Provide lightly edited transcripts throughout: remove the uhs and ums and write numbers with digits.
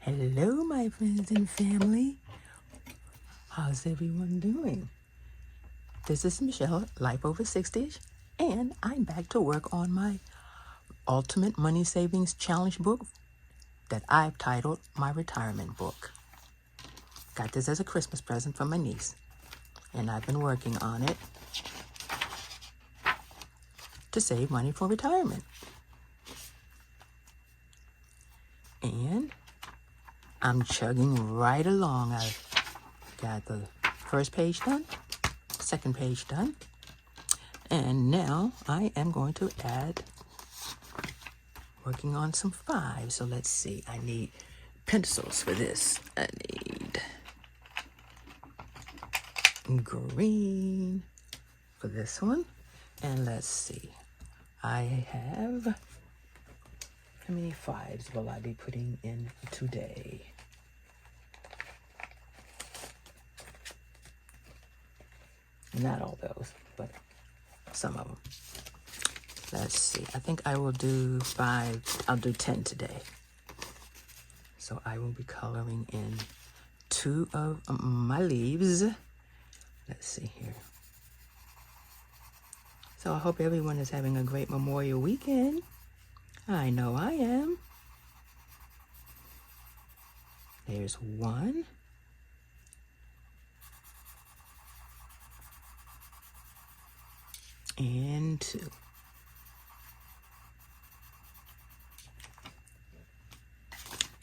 Hello, my friends and family. How's everyone doing? This is Michelle, Life Over 60, and I'm back to work on my Ultimate Money Savings Challenge book that I've titled My Retirement Book. Got this as a Christmas present from my niece, and I've been working on it to save money for retirement. And I'm chugging right along. I've got the first page done, second page done, and now I am going to add, working on some 5. So let's see, I need pencils for this. I need green for this one, and let's see, I have, how many 5s will I be putting in today? Not all those, but some of them. Let's see, I think I will do 5, I'll do 10 today. So I will be coloring in 2 of my leaves. Let's see here. So I hope everyone is having a great Memorial weekend. I know I am. There's 1. And 2.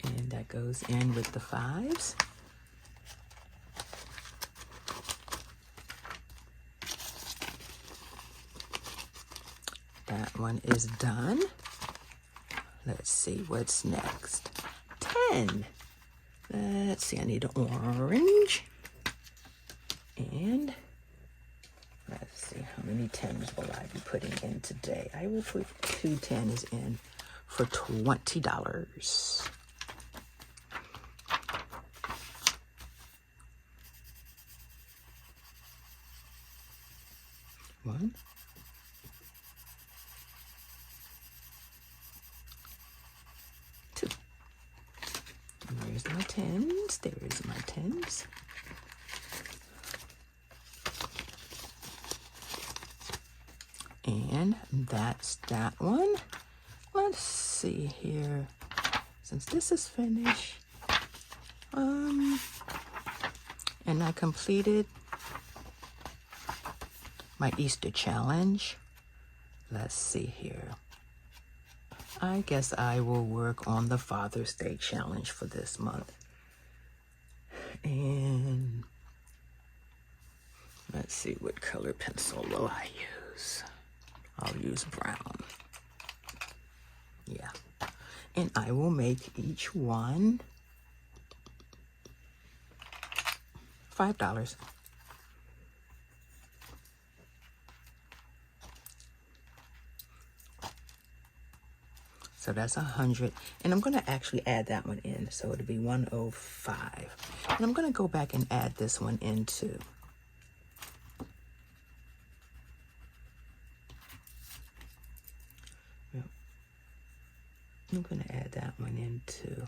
And that goes in with the 5s. That one is done. Let's see what's next. 10. Let's see, I need an orange. And let's see, how many 10s will I be putting in today? I will put 2 10s in for $20. One. 2. And there's my 10s. There's my 10s. And that's that one. Let's see here. Since this is finished, and I completed my Easter challenge. Let's see here. I guess I will work on the Father's Day challenge for this month. And let's see, what color pencil will I use? I'll use brown. Yeah. And I will make each one $5. So that's 100. And I'm going to actually add that one in. So it'll be 105. And I'm going to go back and add this one in too. I'm going to add that one in too.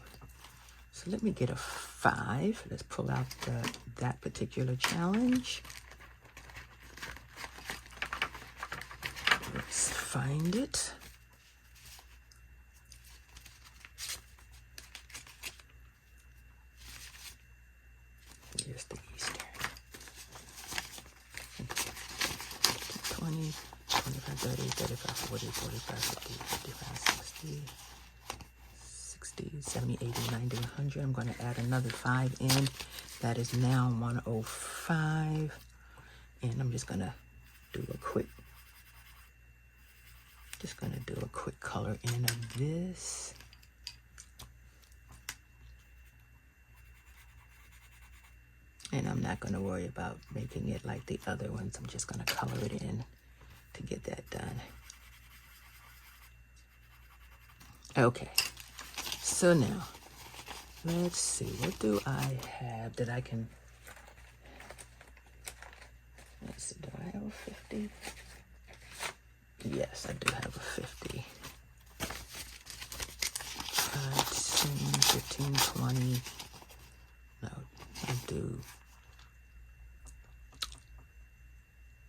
So let me get a 5. Let's pull out that particular challenge. Let's find it. Here's the Easter. 20, 25, 30, 35, 40, 45, 50, 55, 60. 70, 80, 90, 100. I'm going to add another 5 in. That is now 105. And I'm just going to do a quick, color in of this. And I'm not going to worry about making it like the other ones. I'm just going to color it in to get that done. Okay. So now, let's see, what do I have that I can, let's see, do I have a 50? Yes, I do have a 50. 5, 10, 15, 20. No, I'll do.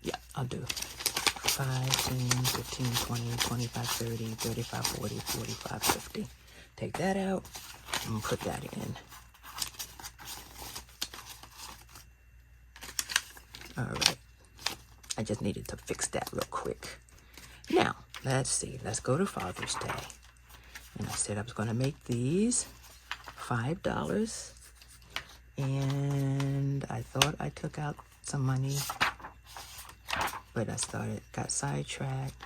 Yeah, I'll do 5, 10, 15, 20, 25, 30, 35, 40, 45, 50. Take that out and put that in. All right. I just needed to fix that real quick. Now, let's see. Let's go to Father's Day. And I said I was going to make these $5. And I thought I took out some money, but I got sidetracked.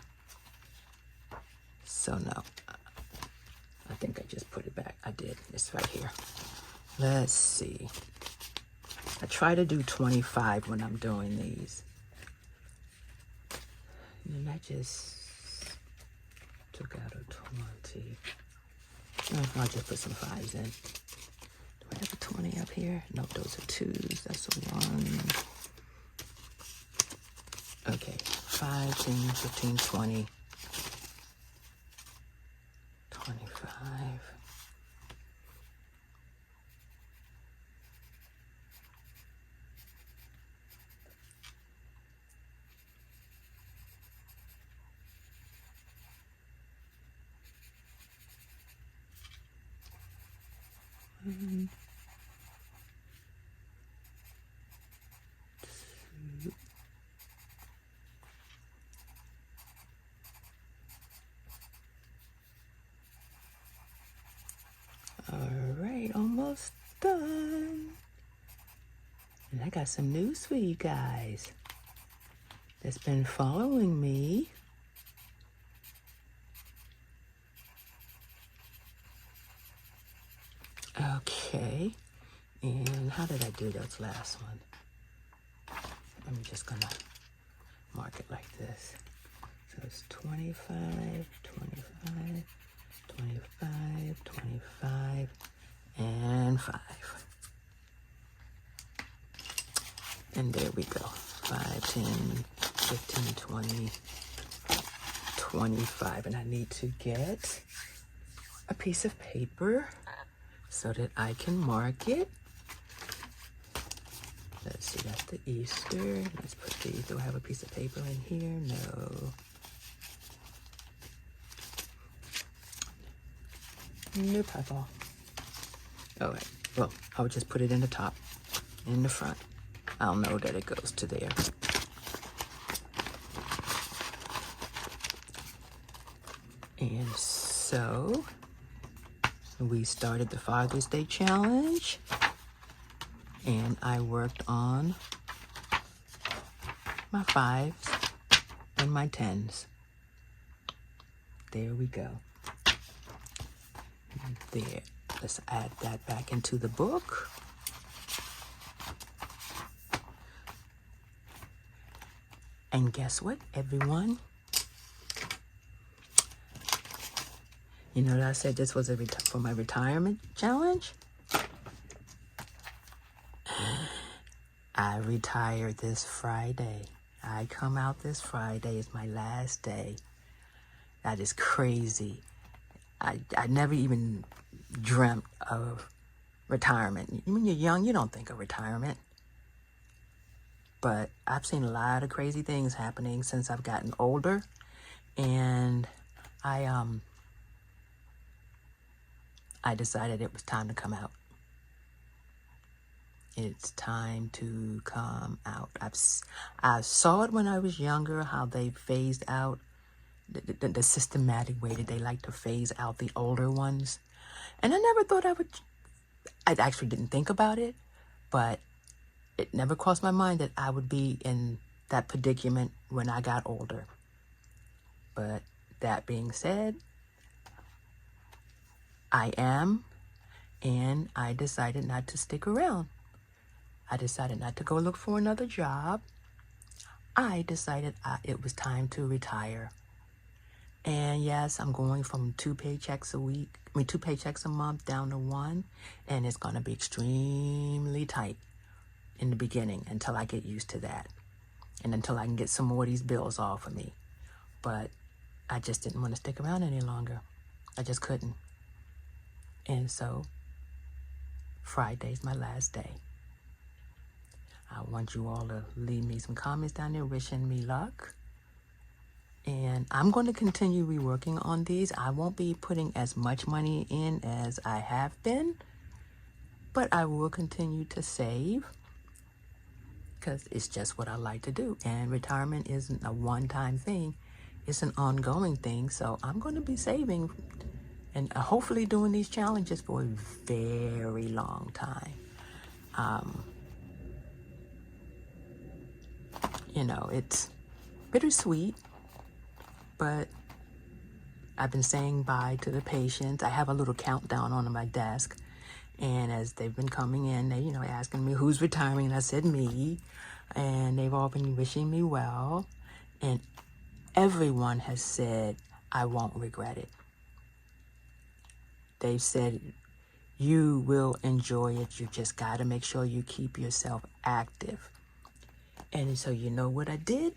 So no, I think I just put it back. I did. It's right here. Let's see. I try to do 25 when I'm doing these. And I just took out a 20. I'll just put some 5s in. Do I have a 20 up here? Nope, those are 2s. That's a 1. Okay, 5, 10, 15, 20, 25. All right, almost done. And I got some news for you guys that's been following me. Okay, and how did I do those last one? I'm just gonna mark it like this. So it's 25, 25, 25, 25, and 5. And there we go. 5, 10, 15, 20, 25. And I need to get a piece of paper so that I can mark it. Let's see, that's the Easter. Let's put these. Do I have a piece of paper in here? No. Nope, I fall. All right. Well, I'll just put it in the top, in the front. I'll know that it goes to there. And so we started the Father's Day Challenge, and I worked on my 5s and my 10s. There we go. There. Let's add that back into the book. And guess what, everyone? You know that I said this was for my retirement challenge? I retire this Friday. I come out this Friday. It's my last day. That is crazy. I never even dreamt of retirement. When you're young, you don't think of retirement. But I've seen a lot of crazy things happening since I've gotten older. And I decided it was time to come out. It's time to come out. I saw it when I was younger, how they phased out the systematic way that they like to phase out the older ones. And I never thought I actually didn't think about it, but it never crossed my mind that I would be in that predicament when I got older. But that being said, I am, and I decided not to stick around. I decided not to go look for another job. I decided it was time to retire. And yes, I'm going from 2 paychecks a month down to 1, and it's going to be extremely tight in the beginning until I get used to that and until I can get some more of these bills off of me. But I just didn't want to stick around any longer. I just couldn't. And so Friday's my last day. I want you all to leave me some comments down there wishing me luck. And I'm going to continue reworking on these. I won't be putting as much money in as I have been, but I will continue to save because it's just what I like to do. And retirement isn't a one-time thing. It's an ongoing thing. So I'm going to be saving and hopefully doing these challenges for a very long time. You know, it's bittersweet, but I've been saying bye to the patients. I have a little countdown on my desk. And as they've been coming in, they, asking me who's retiring. And I said me. And they've all been wishing me well. And everyone has said, I won't regret it. They've said, you will enjoy it. You just got to make sure you keep yourself active. And so you know what I did?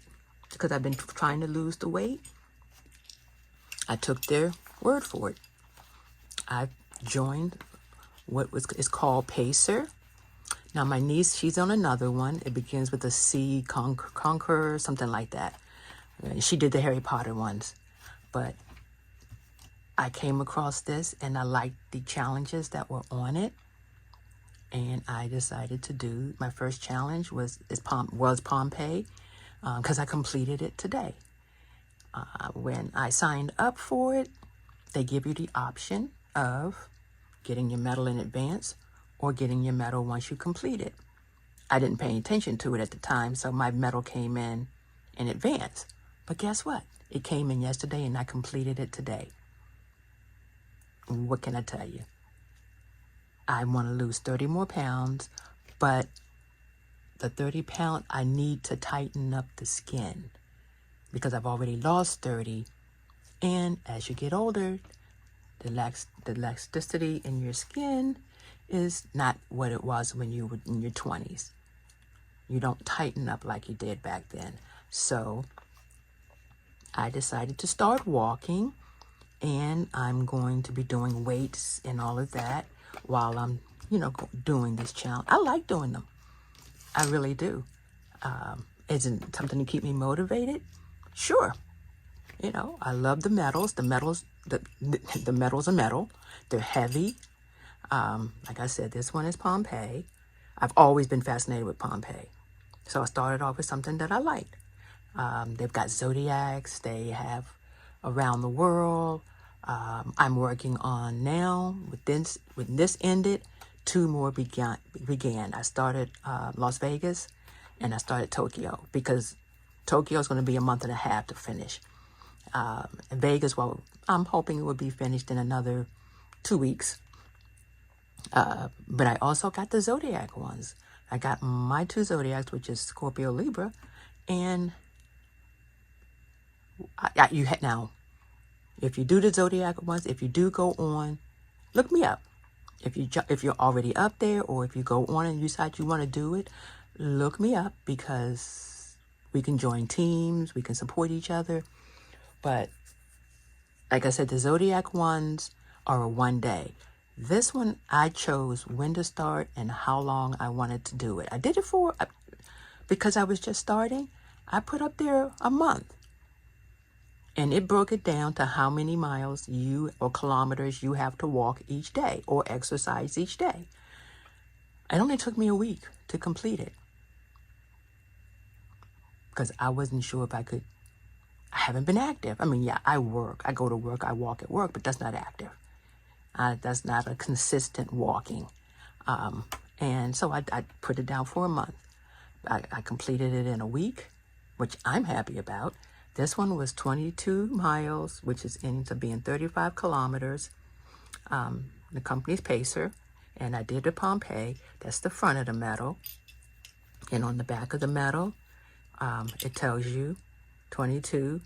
Because I've been trying to lose the weight. I took their word for it. I joined what is called Pacer. Now my niece, she's on another one. It begins with a C, Conqueror, something like that. She did the Harry Potter ones. But I came across this and I liked the challenges that were on it. And I decided to do, my first challenge was Pompeii, because I completed it today. When I signed up for it, they give you the option of getting your medal in advance or getting your medal once you complete it. I didn't pay attention to it at the time, so my medal came in advance. But guess what? It came in yesterday and I completed it today. What can I tell you? I want to lose 30 more pounds, but the 30 pound, I need to tighten up the skin because I've already lost 30. And as you get older, the elasticity in your skin is not what it was when you were in your 20s. You don't tighten up like you did back then. So I decided to start walking, and I'm going to be doing weights and all of that while I'm, doing this challenge. I like doing them. I really do. Isn't something to keep me motivated? Sure. I love the medals. The medals are metal. They're heavy. Like I said, this one is Pompeii. I've always been fascinated with Pompeii. So I started off with something that I liked. They've got zodiacs. They have around the world. I'm working on now, with this ended, 2 more began. I started Las Vegas and I started Tokyo because Tokyo is going to be a month and a half to finish. Vegas, well, I'm hoping it will be finished in another 2 weeks. But I also got the zodiac ones. I got my 2 zodiacs, which is Scorpio, Libra, and now, if you do the zodiac ones, if you do go on, look me up. If you're already up there, or if you go on and you decide you want to do it, look me up because we can join teams, we can support each other. But like I said, the zodiac ones are a 1 day. This one, I chose when to start and how long I wanted to do it. I did it because I was just starting. I put up there a month. And it broke it down to how many miles or kilometers you have to walk each day or exercise each day. It only took me a week to complete it because I wasn't sure if I could. I haven't been active. I mean, yeah, I work. I go to work. I walk at work, but that's not active. That's not a consistent walking. And so I put it down for a month. I completed it in a week, which I'm happy about. This one was 22 miles, which ends up being 35 kilometers. The company's Pacer, and I did the Pompeii. That's the front of the medal. And on the back of the medal, it tells you 22.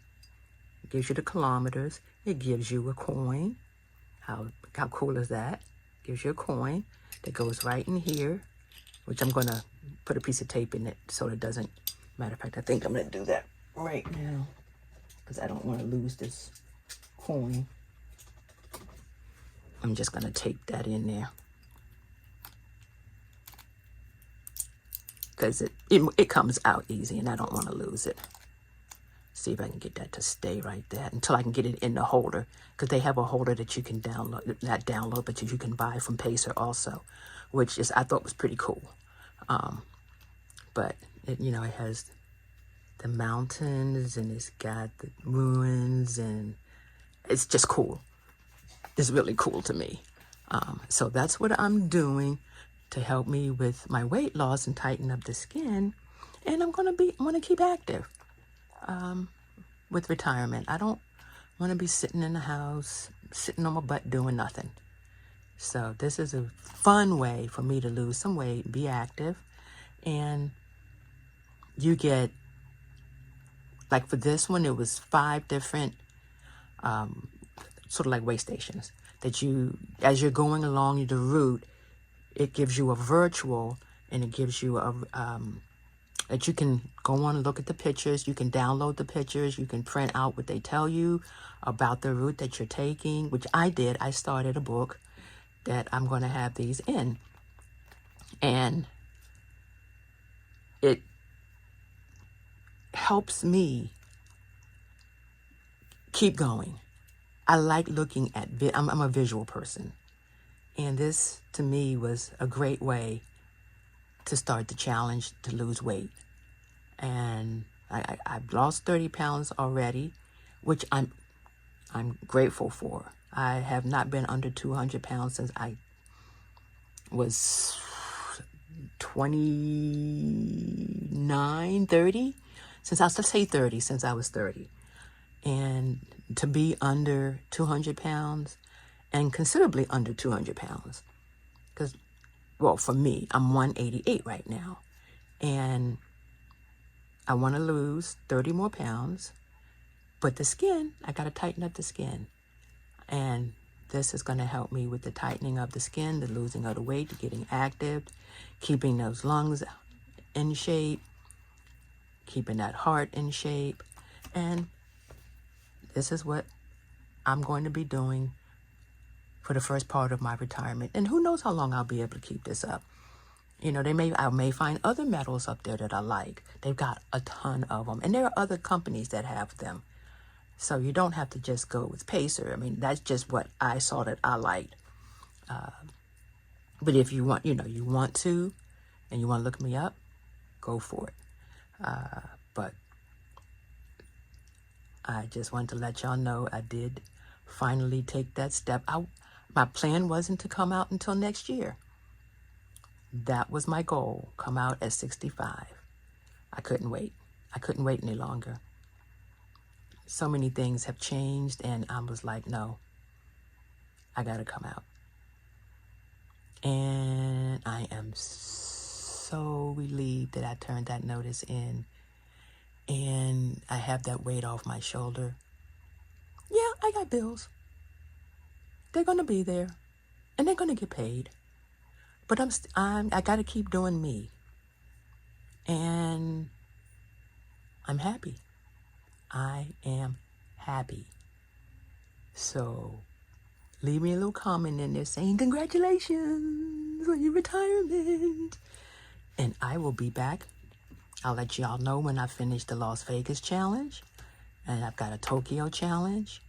It gives you the kilometers. It gives you a coin. How cool is that? Gives you a coin that goes right in here, which I'm going to put a piece of tape in it so it doesn't. Matter of fact, I think I'm going to do that right now because I don't want to lose this coin. I'm just going to tape that in there. because it comes out easy, and I don't want to lose it. See if I can get that to stay right there until I can get it in the holder, because they have a holder that you can download, not download, but you can buy from Pacer also, which is, I thought was pretty cool. But it, you know, it has the mountains and it's got the ruins, and it's just cool. It's really cool to me. So that's what I'm doing to help me with my weight loss and tighten up the skin. And I'm going to keep active with retirement. I don't want to be sitting in the house, sitting on my butt doing nothing. So this is a fun way for me to lose some weight, be active. And you get, like for this one, it was 5 different sort of like way stations that you, as you're going along the route, it gives you a virtual, and it gives you a that you can go on and look at the pictures. You can download the pictures. You can print out what they tell you about the route that you're taking, which I did. I started a book that I'm going to have these in, and it helps me keep going. I like looking at, I'm a visual person. And this, to me, was a great way to start the challenge to lose weight. And I've lost 30 pounds already, which I'm grateful for. I have not been under 200 pounds since I was 29, 30. Since I was, let's say 30, since I was 30. And to be under 200 pounds, and considerably under 200 pounds. Because, well, for me, I'm 188 right now. And I want to lose 30 more pounds. But the skin, I got to tighten up the skin. And this is going to help me with the tightening of the skin, the losing of the weight, the getting active, keeping those lungs in shape, keeping that heart in shape. And this is what I'm going to be doing for the first part of my retirement. And who knows how long I'll be able to keep this up. You know, I may find other metals up there that I like. They've got a ton of them. And there are other companies that have them. So you don't have to just go with Pacer. I mean, that's just what I saw that I liked. But if you want, you want to, and you want to look me up, go for it. But I just wanted to let y'all know I did finally take that step. My plan wasn't to come out until next year. That was my goal, come out at 65. I couldn't wait. I couldn't wait any longer. So many things have changed, and I was like, no, I got to come out. And I am so relieved that I turned that notice in, and I have that weight off my shoulder. Yeah, I got bills. They're going to be there, and they're going to get paid. But I got to keep doing me. And I'm happy. I am happy. So leave me a little comment in there saying congratulations on your retirement. And I will be back. I'll let y'all know when I finish the Las Vegas challenge. And I've got a Tokyo challenge.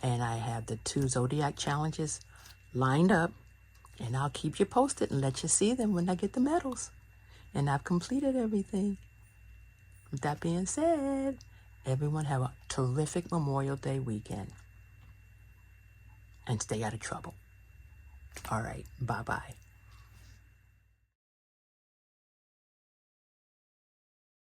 And I have the 2 Zodiac challenges lined up. And I'll keep you posted and let you see them when I get the medals. And I've completed everything. With that being said, everyone have a terrific Memorial Day weekend. And stay out of trouble. All right. Bye-bye.